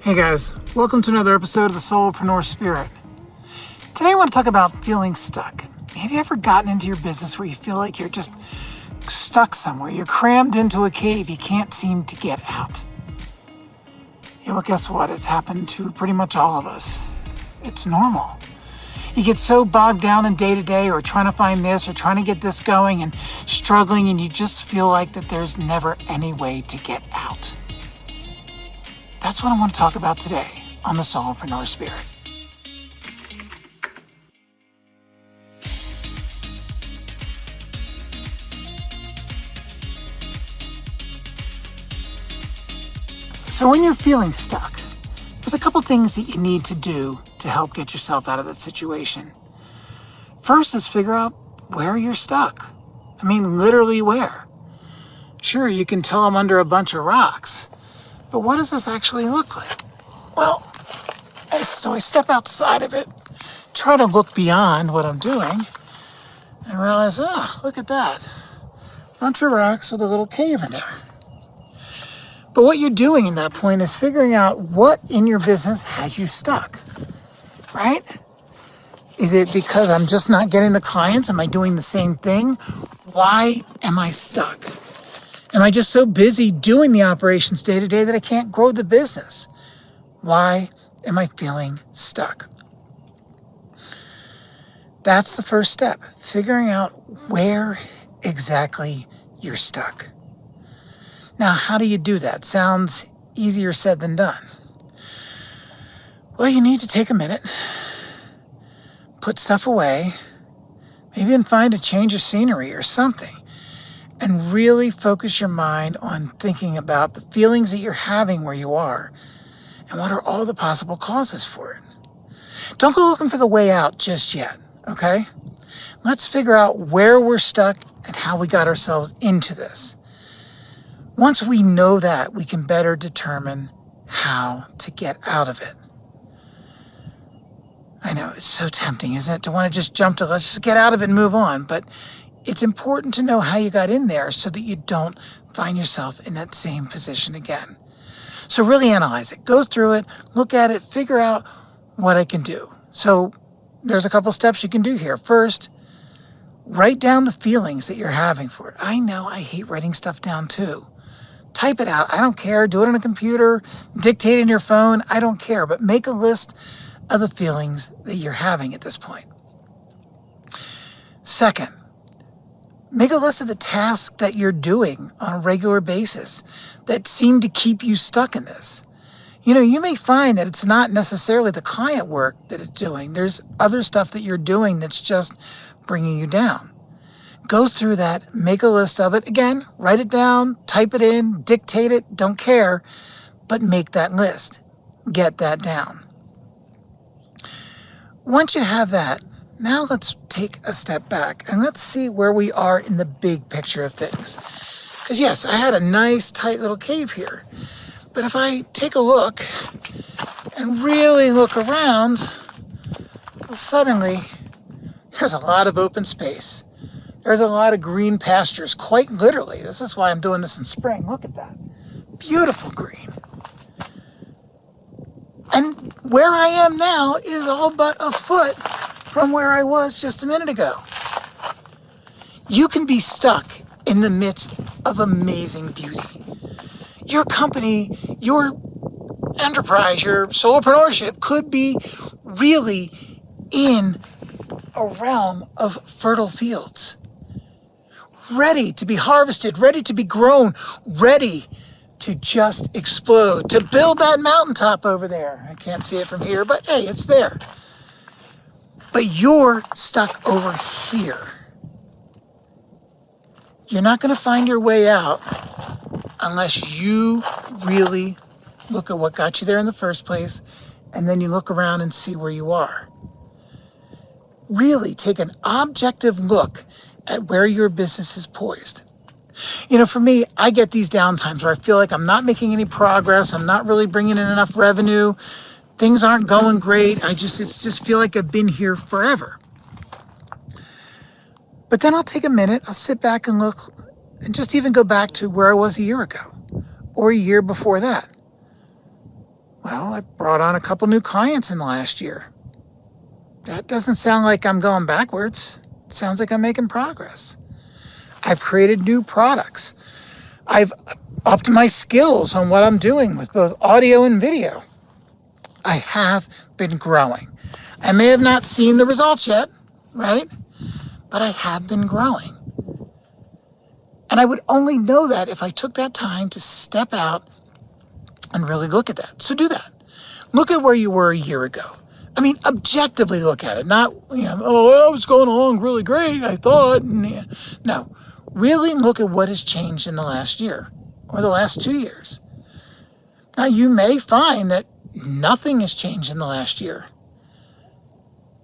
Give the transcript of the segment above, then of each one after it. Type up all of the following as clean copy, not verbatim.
Hey guys, welcome to another episode of the SoloProneur Spirit. Today I want to talk about feeling stuck. Have you ever gotten into your business where you feel like you're just stuck somewhere? You're crammed into a cave, you can't seem to get out. Yeah, well, guess what? It's happened to pretty much all of us. It's normal. You get so bogged down in day-to-day or trying to find this or trying to get this going and struggling, and you just feel like that there's never any way to get out. That's what I want to talk about today on the SoloProneur Spirit. So when you're feeling stuck, there's a couple things that you need to do to help get yourself out of that situation. First is figure out where you're stuck. I mean, literally where. Sure, you can tell I'm under a bunch of rocks, but what does this actually look like? Well, so I step outside of it, try to look beyond what I'm doing, and realize, look at that. Bunch of rocks with a little cave in there. But what you're doing in that point is figuring out what in your business has you stuck, right? Is it because I'm just not getting the clients? Am I doing the same thing? Why am I stuck? Am I just so busy doing the operations day to day that I can't grow the business? Why am I feeling stuck? That's the first step, figuring out where exactly you're stuck. Now, how do you do that? Sounds easier said than done. Well, you need to take a minute, put stuff away, maybe even find a change of scenery or something, and really focus your mind on thinking about the feelings that you're having where you are and what are all the possible causes for it. Don't go looking for the way out just yet, okay? Let's figure out where we're stuck and how we got ourselves into this. Once we know that, we can better determine how to get out of it. I know, it's so tempting, isn't it, to want to just jump to let's just get out of it and move on, but it's important to know how you got in there so that you don't find yourself in that same position again. So really analyze it, go through it, look at it, figure out what I can do. So there's a couple steps you can do here. First, write down the feelings that you're having for it. I know I hate writing stuff down too. Type it out. I don't care. Do it on a computer, dictate in your phone. I don't care. But make a list of the feelings that you're having at this point. Second, make a list of the tasks that you're doing on a regular basis that seem to keep you stuck in this. You may find that it's not necessarily the client work that it's doing. There's other stuff that you're doing that's just bringing you down. Go through that, make a list of it. Again, write it down, type it in, dictate it, don't care, but make that list. Get that down. Once you have that, now let's take a step back and let's see where we are in the big picture of things. Because yes, I had a nice tight little cave here, but if I take a look and really look around, well, suddenly there's a lot of open space. There's a lot of green pastures, quite literally. This is why I'm doing this in spring. Look at that. Beautiful green. And where I am now is all but a foot from where I was just a minute ago. You can be stuck in the midst of amazing beauty. Your company, your enterprise, your solopreneurship could be really in a realm of fertile fields. Ready to be harvested, ready to be grown, ready to just explode, to build that mountaintop over there. I can't see it from here, but hey, it's there. But you're stuck over here. You're not going to find your way out unless you really look at what got you there in the first place, and then you look around and see where you are. Really take an objective look at where your business is poised. For me, I get these downtimes where I feel like I'm not making any progress. I'm not really bringing in enough revenue. Things aren't going great. I just feel like I've been here forever. But then I'll take a minute. I'll sit back and look and just even go back to where I was a year ago or a year before that. Well, I brought on a couple new clients in the last year. That doesn't sound like I'm going backwards. It sounds like I'm making progress. I've created new products. I've upped my skills on what I'm doing with both audio and video. I have been growing. I may have not seen the results yet, right? But I have been growing. And I would only know that if I took that time to step out and really look at that. So do that. Look at where you were a year ago. I mean, objectively look at it. Not, oh, I was going along really great, I thought. No, really look at what has changed in the last year or the last 2 years. Now, you may find that nothing has changed in the last year.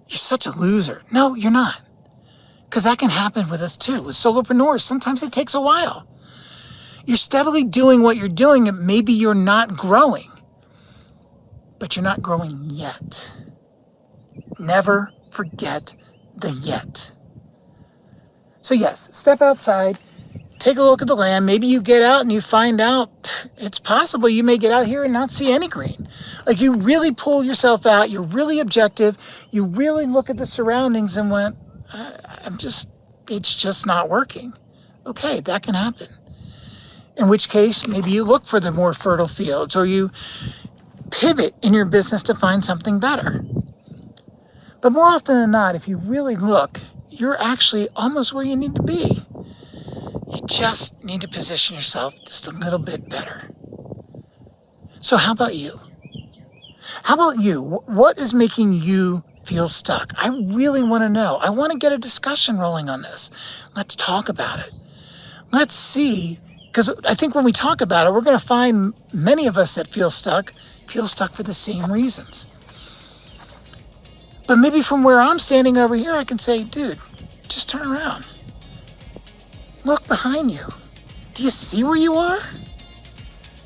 You're such a loser. No, you're not. Because that can happen with us too. With solopreneurs, sometimes it takes a while. You're steadily doing what you're doing, and maybe you're not growing. But you're not growing yet. Never forget the yet. So yes, step outside, take a look at the land. Maybe you get out and you find out it's possible you may get out here and not see any green. Like you really pull yourself out, you're really objective, you really look at the surroundings and went, it's just not working. Okay, that can happen. In which case, maybe you look for the more fertile fields or you pivot in your business to find something better. But more often than not, if you really look, you're actually almost where you need to be. You just need to position yourself just a little bit better. So how about you? How about you? What is making you feel stuck? I really want to know. I want to get a discussion rolling on this. Let's talk about it. Let's see, because I think when we talk about it, we're going to find many of us that feel stuck for the same reasons. But maybe from where I'm standing over here, I can say, dude, just turn around. Look behind you. Do you see where you are?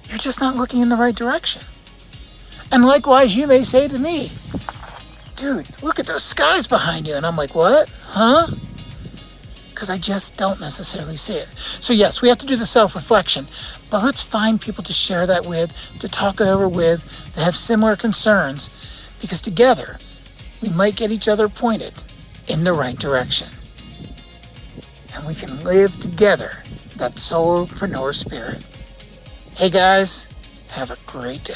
You're just not looking in the right direction. And likewise, you may say to me, dude, look at those skies behind you. And I'm like, what? Huh? Because I just don't necessarily see it. So yes, we have to do the self-reflection, but let's find people to share that with, to talk it over with, that have similar concerns, because together, we might get each other pointed in the right direction. And we can live together that solopreneur spirit. Hey guys, have a great day.